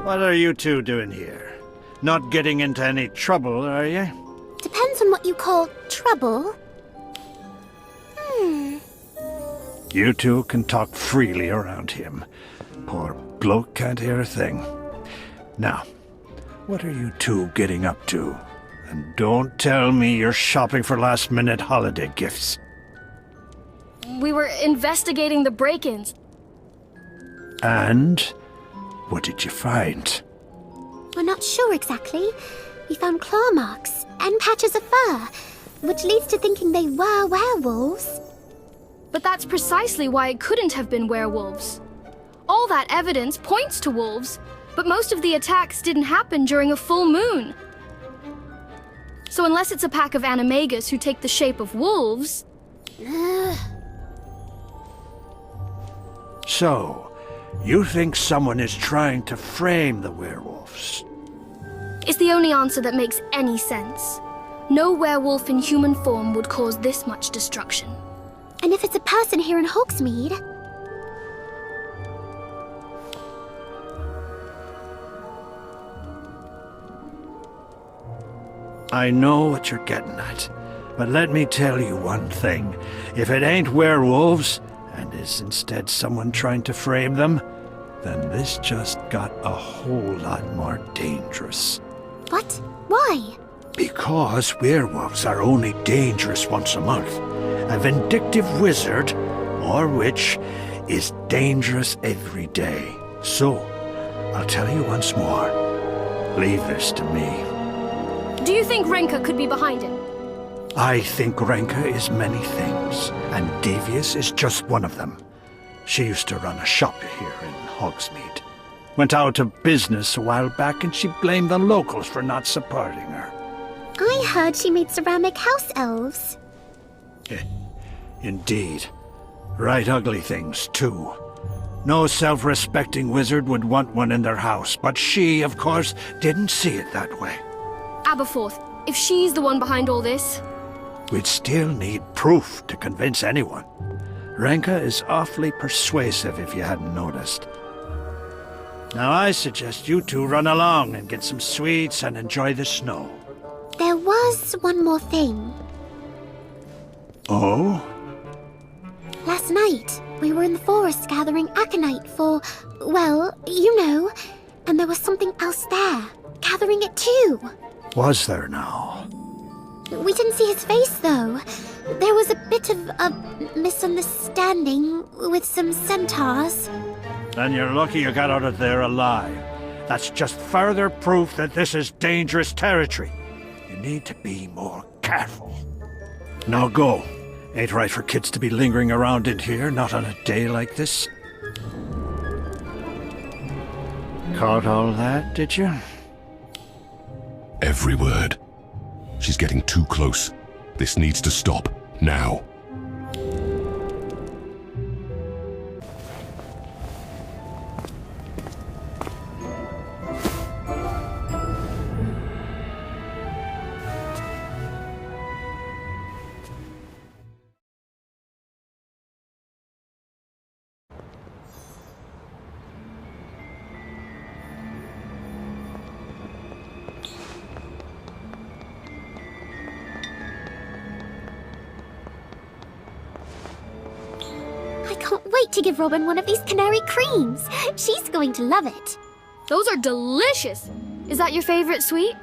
What are you two doing here? Not getting into any trouble, are you? Depends on what you call trouble. You two can talk freely around him. Poor bloke can't hear a thing. Now, what are you two getting up to? And don't tell me you're shopping for last-minute holiday gifts. We were investigating the break-ins. And? What did you find? We're not sure exactly. We found claw marks and patches of fur, which leads to thinking they were werewolves. But that's precisely why it couldn't have been werewolves. All that evidence points to wolves, but most of the attacks didn't happen during a full moon. So unless it's a pack of animagus who take the shape of wolves... So, you think someone is trying to frame the werewolves? It's the only answer that makes any sense. No werewolf in human form would cause this much destruction. And if it's a person here in Hogsmeade... I know what you're getting at, but let me tell you one thing. If it ain't werewolves, and is instead someone trying to frame them, then this just got a whole lot more dangerous. What? Why? Because werewolves are only dangerous once a month. A vindictive wizard, or witch, is dangerous every day. So, I'll tell you once more. Leave this to me. Do you think Renka could be behind it? I think Renka is many things, and Devious is just one of them. She used to run a shop here in Hogsmeade. Went out of business a while back, and she blamed the locals for not supporting her. I heard she made ceramic house elves. Indeed. Right ugly things, too. No self-respecting wizard would want one in their house, but she, of course, didn't see it that way. Aberforth, if she's the one behind all this... We'd still need proof to convince anyone. Renka is awfully persuasive if you hadn't noticed. Now I suggest you two run along and get some sweets and enjoy the snow. There was one more thing. Oh? Last night, we were in the forest gathering aconite for, well, you know, and there was something else there, gathering it too. Was there now? We didn't see his face, though. There was a bit of a misunderstanding with some centaurs. Then you're lucky you got out of there alive. That's just further proof that this is dangerous territory. You need to be more careful. Now go. Ain't right for kids to be lingering around in here, not on a day like this. Caught all that, did you? Every word. She's getting too close. This needs to stop, now. I can't wait to give Robin one of these canary creams. She's going to love it. Those are delicious! Is that your favorite sweet?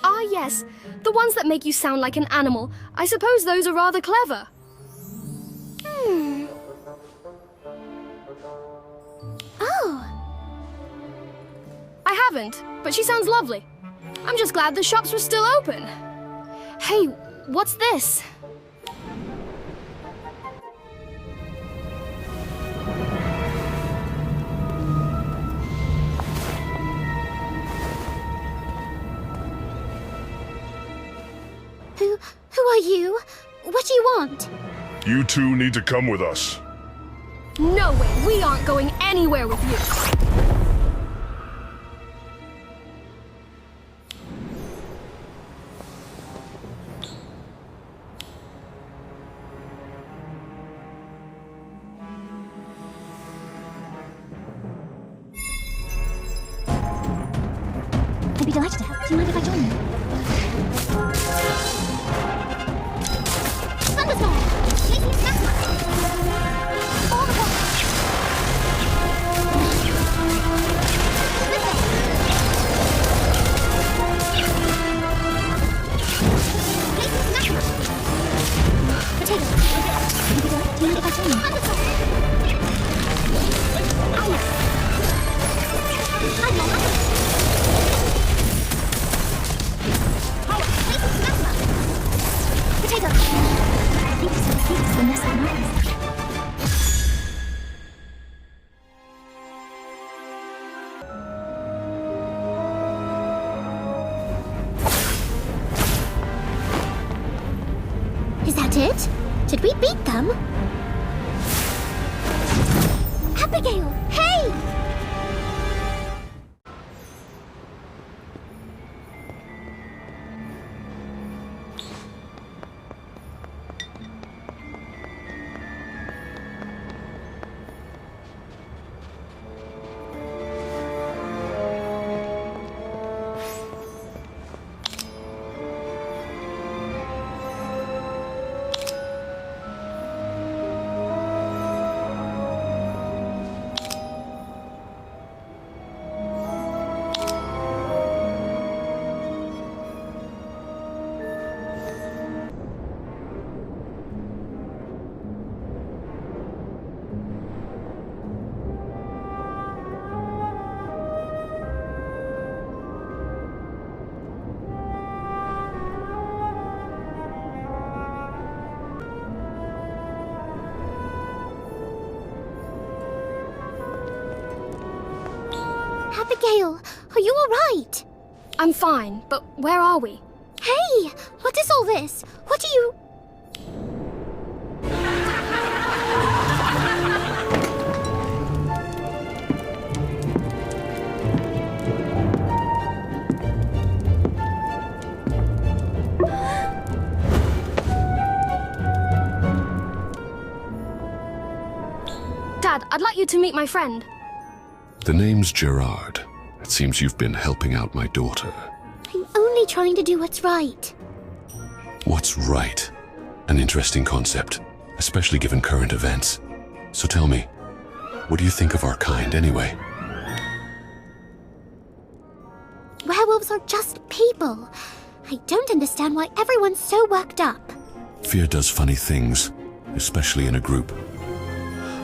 Ah, yes. The ones that make you sound like an animal. I suppose those are rather clever. Oh, I haven't, but she sounds lovely. I'm just glad the shops were still open. Hey, what's this? who are you? What do you want? You two need to come with us. No way, we aren't going anywhere with you. I'd be delighted to help. Do you mind if I join you? Thunderstorm! Blazing magma! All the water! Listen! Blazing magma! Potato! I'd be delighted. Do you mind if I join you? Thunderstorm! I'm not. Potato! I think it's the nest of mines. Is that it? Did we beat them? Abigail! Hey! Abigail, are you alright? I'm fine, but where are we? Hey, what is all this? What do you... Dad, I'd like you to meet my friend. The name's Gerard. It seems you've been helping out my daughter. I'm only trying to do what's right. What's right? An interesting concept, especially given current events. So tell me, what do you think of our kind anyway? Werewolves are just people. I don't understand why everyone's so worked up. Fear does funny things, especially in a group.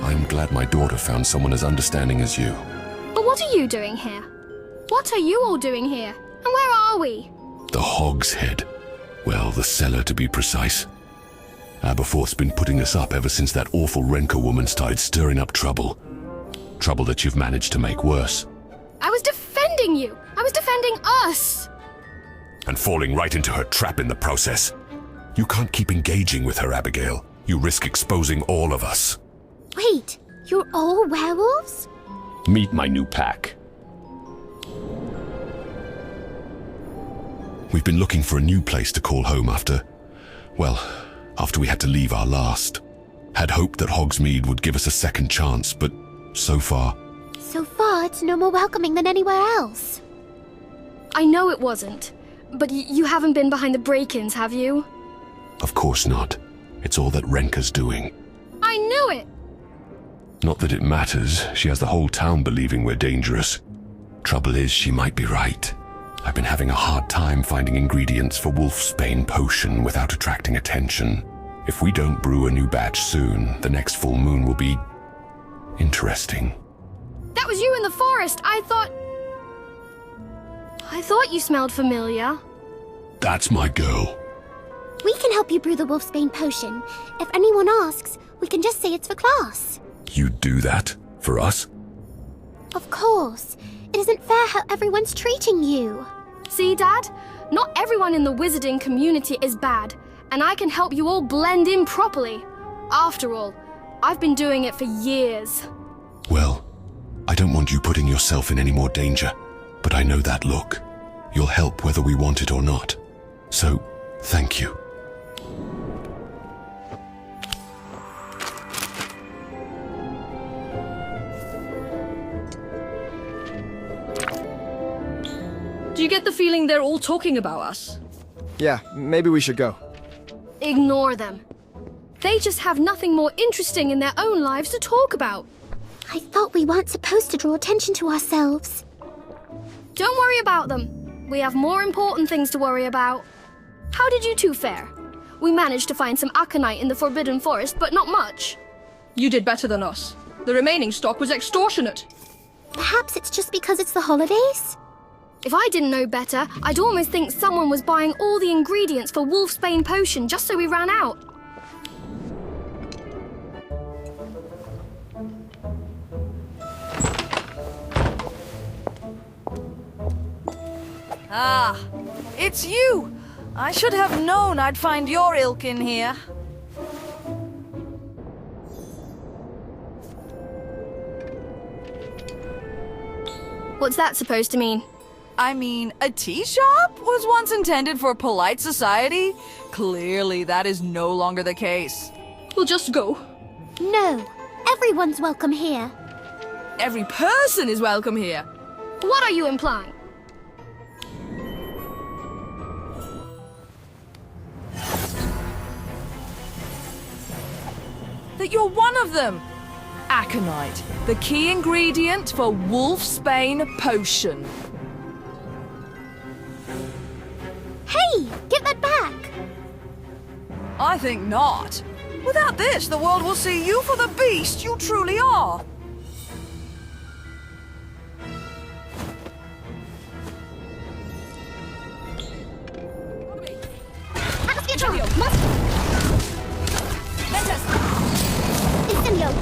I'm glad my daughter found someone as understanding as you. But what are you doing here? What are you all doing here? And where are we? The Hog's Head. Well, the cellar to be precise. Aberforth's been putting us up ever since that awful Renka woman started stirring up trouble. Trouble that you've managed to make worse. I was defending you! I was defending us! And falling right into her trap in the process. You can't keep engaging with her, Abigail. You risk exposing all of us. Wait, you're all werewolves? Meet my new pack. We've been looking for a new place to call home after we had to leave our last. Had hoped that Hogsmeade would give us a second chance, but so far... So far, it's no more welcoming than anywhere else. I know it wasn't, but you haven't been behind the break-ins, have you? Of course not. It's all that Renka's doing. I knew it! Not that it matters. She has the whole town believing we're dangerous. Trouble is, she might be right. I've been having a hard time finding ingredients for Wolfsbane potion without attracting attention. If we don't brew a new batch soon, the next full moon will be... interesting. That was you in the forest! I thought you smelled familiar. That's my girl. We can help you brew the Wolfsbane potion. If anyone asks, we can just say it's for class. You'd do that? For us? Of course. It isn't fair how everyone's treating you. See, Dad? Not everyone in the wizarding community is bad. and I can help you all blend in properly. After all, I've been doing it for years. Well, I don't want you putting yourself in any more danger, but I know that look. You'll help whether we want it or not. So, thank you. Do you get the feeling they're all talking about us? Yeah, maybe we should go. Ignore them. They just have nothing more interesting in their own lives to talk about. I thought we weren't supposed to draw attention to ourselves. Don't worry about them. We have more important things to worry about. How did you two fare? We managed to find some aconite in the Forbidden Forest, but not much. You did better than us. The remaining stock was extortionate. Perhaps it's just because it's the holidays? If I didn't know better, I'd almost think someone was buying all the ingredients for Wolfsbane potion just so we ran out. Ah, it's you! I should have known I'd find your ilk in here. What's that supposed to mean? I mean, a tea shop was once intended for polite society. Clearly, that is no longer the case. We'll just go. No, everyone's welcome here. Every person is welcome here. What are you implying? That you're one of them. Aconite, the key ingredient for Wolfsbane potion. Hey, give that back! I think not. Without this, the world will see you for the beast you truly are. Incendio!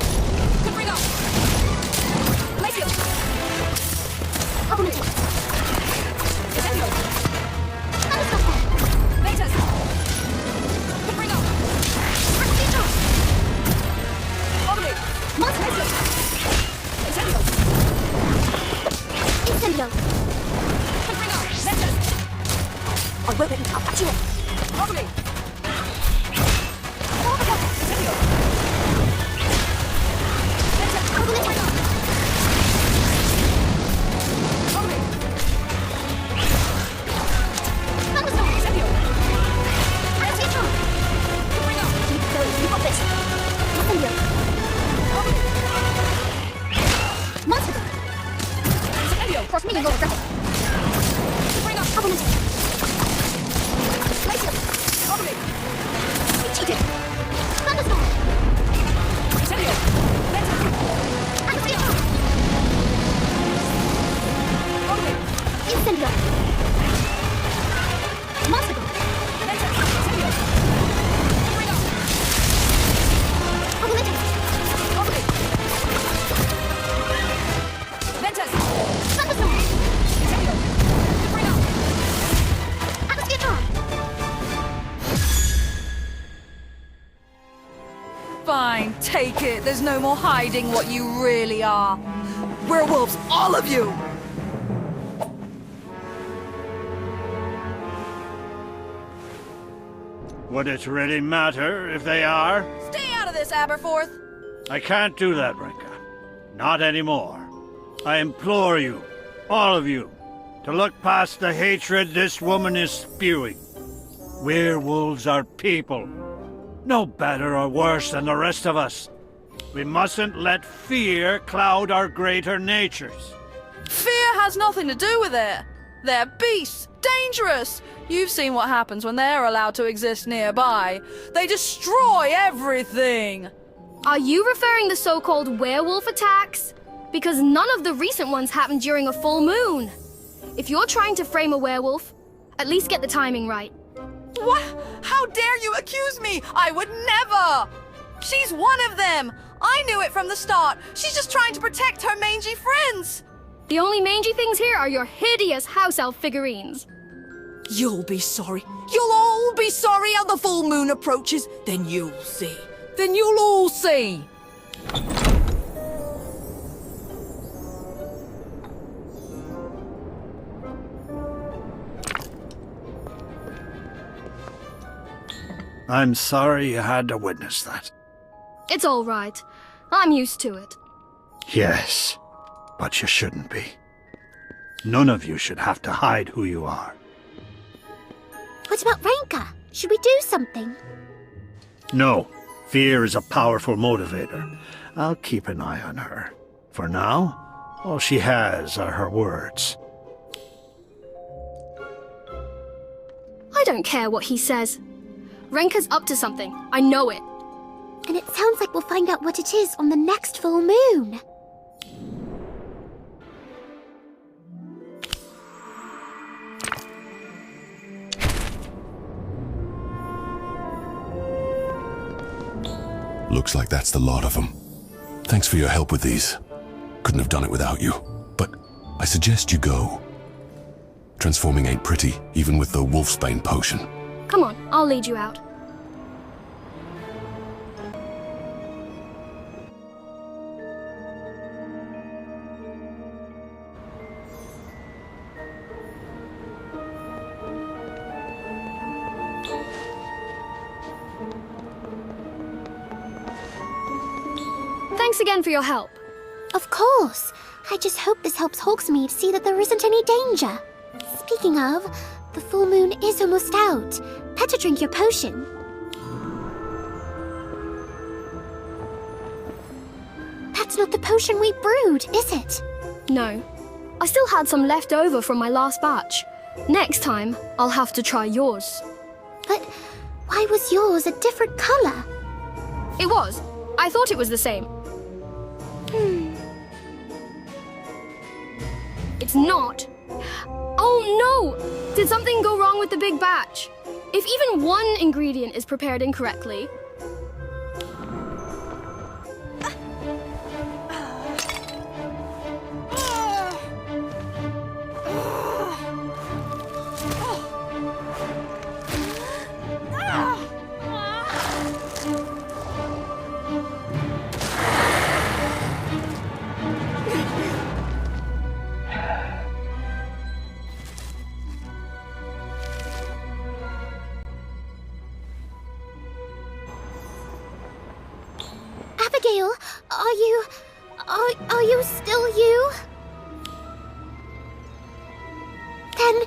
Incendio! I won't let you up at you! Cross me and go grapple. You cheated. Thunderstorm. Incendio. Monster Gun. Fine, take it. There's no more hiding what you really are. Werewolves, all of you! Would it really matter if they are? Stay out of this, Aberforth! I can't do that, Rinka. Not anymore. I implore you, all of you, to look past the hatred this woman is spewing. Werewolves are people. No better or worse than the rest of us. We mustn't let fear cloud our greater natures. Fear has nothing to do with it. They're beasts, dangerous. You've seen what happens when they're allowed to exist nearby. They destroy everything. Are you referring to so-called werewolf attacks? Because none of the recent ones happened during a full moon. If you're trying to frame a werewolf, at least get the timing right. What? How dare you accuse me? I would never! She's one of them! I knew it from the start. She's just trying to protect her mangy friends. The only mangy things here are your hideous house elf figurines. You'll be sorry. You'll all be sorry how the full moon approaches. Then you'll see. Then you'll all see. I'm sorry you had to witness that. It's all right. I'm used to it. Yes, but you shouldn't be. None of you should have to hide who you are. What about Renka? Should we do something? No, fear is a powerful motivator. I'll keep an eye on her. For now, all she has are her words. I don't care what he says. Renka's up to something. I know it. And it sounds like we'll find out what it is on the next full moon. Looks like that's the lot of them. Thanks for your help with these. Couldn't have done it without you. But I suggest you go. Transforming ain't pretty, even with the Wolfsbane potion. Come on, I'll lead you out. Thanks again for your help. Of course. I just hope this helps Hogsmeade see that there isn't any danger. Speaking of, the full moon is almost out. Better drink your potion. That's not the potion we brewed, is it? No. I still had some left over from my last batch. Next time, I'll have to try yours. But why was yours a different color? It was. I thought it was the same. It's not. Oh no! Did something go wrong with the big batch? If even one ingredient is prepared incorrectly... Abigail, are you still you? Then